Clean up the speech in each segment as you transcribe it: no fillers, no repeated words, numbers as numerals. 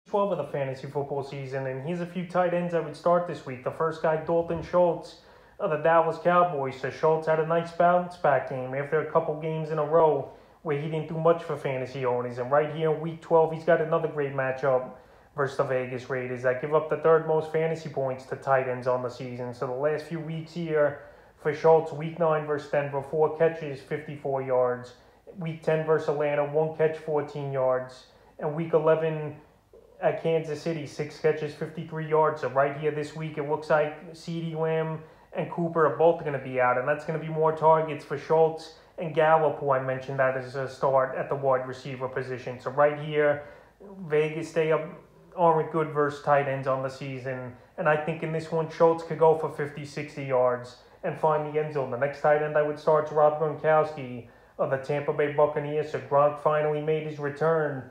12 of the fantasy football season, and here's a few tight ends I would start this week. The first guy, Dalton Schultz of the Dallas Cowboys. So Schultz had a nice bounce back game after a couple games in a row where he didn't do much for fantasy owners. And right here in week 12, he's got another great matchup versus the Vegas Raiders that give up the third most fantasy points to tight ends on the season. So the last few weeks here for Schultz, week 9 versus Denver, 4 catches, 54 yards. Week 10 versus Atlanta, 1 catch, 14 yards. And week 11 at Kansas City, 6 catches, 53 yards. So right here this week, it looks like CeeDee Lamb and Cooper are both going to be out. And that's going to be more targets for Schultz and Gallup, who I mentioned that as a start at the wide receiver position. So right here, Vegas, they aren't good versus tight ends on the season. And I think in this one, Schultz could go for 50, 60 yards and find the end zone. The next tight end I would start is Rob Gronkowski of the Tampa Bay Buccaneers. So Gronk finally made his return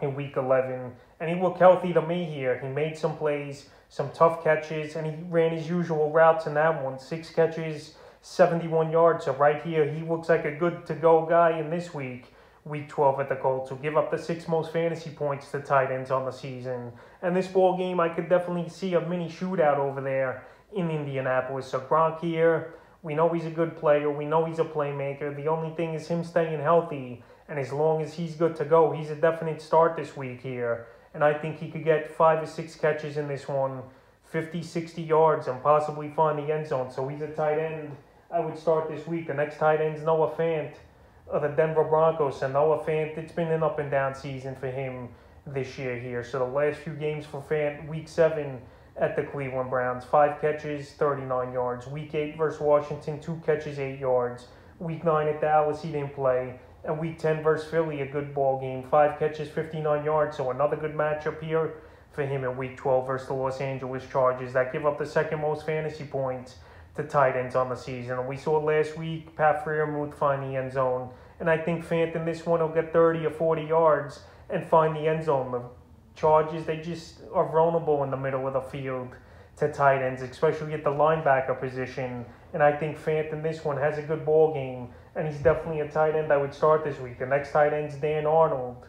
in week 11, and he looked healthy to me here. He made some plays, some tough catches, and he ran his usual routes in that one. 6 catches, 71 yards. So right here, he looks like a good-to-go guy in this week 12 at the Colts, who give up the 6th most fantasy points to tight ends on the season. And this ball game, I could definitely see a mini shootout over there in Indianapolis. So Gronk here, we know he's a good player. We know he's a playmaker. The only thing is him staying healthy. And as long as he's good to go, he's a definite start this week here. And I think he could get 5 or 6 catches in this one, 50, 60 yards, and possibly find the end zone. So he's a tight end I would start this week. The next tight end is Noah Fant of the Denver Broncos. And Noah Fant, it's been an up-and-down season for him this year here. So the last few games for Fant, week 7 at the Cleveland Browns, 5 catches, 39 yards. Week 8 versus Washington, 2 catches, 8 yards. Week 9 at Dallas, he didn't play. And week 10 versus Philly, a good ball game. 5 catches, 59 yards. So another good matchup here for him in week 12 versus the Los Angeles Chargers that give up the 2nd most fantasy points to tight ends on the season. And we saw last week Pat Freiermuth find the end zone. And I think Fant in this one will get 30 or 40 yards and find the end zone. The Chargers, they just are vulnerable in the middle of the field to tight ends, especially at the linebacker position. And I think Fant in this one has a good ball game, and he's definitely a tight end I would start this week. The next tight end is Dan Arnold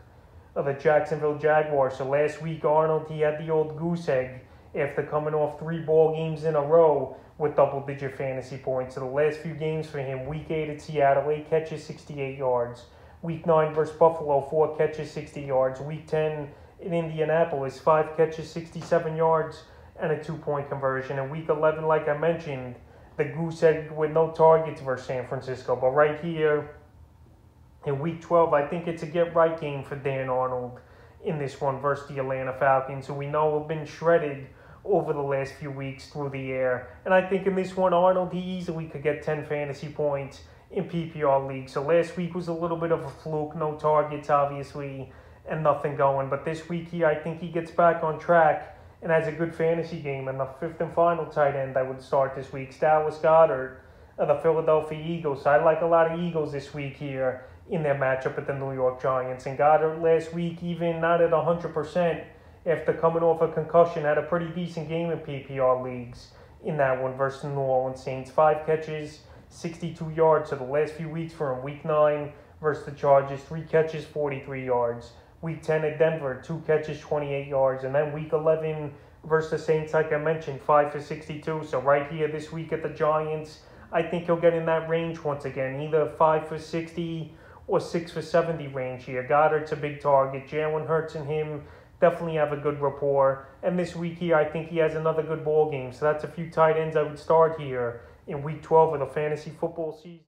of the Jacksonville Jaguar. So last week, Arnold, he had the old goose egg after coming off 3 ball games in a row with double-digit fantasy points. So the last few games for him, week 8 at Seattle, 8 catches, 68 yards. Week 9 versus Buffalo, 4 catches, 60 yards. Week 10 in Indianapolis, 5 catches, 67 yards, and a 2-point conversion. And week 11, like I mentioned, the goose egg with no targets versus San Francisco. But right here in week 12, I think it's a get-right game for Dan Arnold in this one versus the Atlanta Falcons, who we know have been shredded over the last few weeks through the air. And I think in this one, Arnold, he easily could get 10 fantasy points in PPR league. So last week was a little bit of a fluke, no targets, obviously, and nothing going. But this week here, I think he gets back on track and has a good fantasy game. And the 5th and final tight end I would start this week is Dallas Goddard of the Philadelphia Eagles. So I like a lot of Eagles this week here in their matchup at the New York Giants. And Goddard last week, even not at 100%, after coming off a concussion, had a pretty decent game in PPR leagues in that one versus the New Orleans Saints. 5 catches, 62 yards. So the last few weeks for him, week 9 versus the Chargers, 3 catches, 43 yards. Week 10 at Denver, 2 catches, 28 yards. And then week 11 versus the Saints, like I mentioned, 5 for 62. So right here this week at the Giants, I think he'll get in that range once again, either 5 for 60 or 6 for 70 range here. Goddard's a big target. Jalen Hurts and him definitely have a good rapport. And this week here, I think he has another good ball game. So that's a few tight ends I would start here in week 12 of the fantasy football season.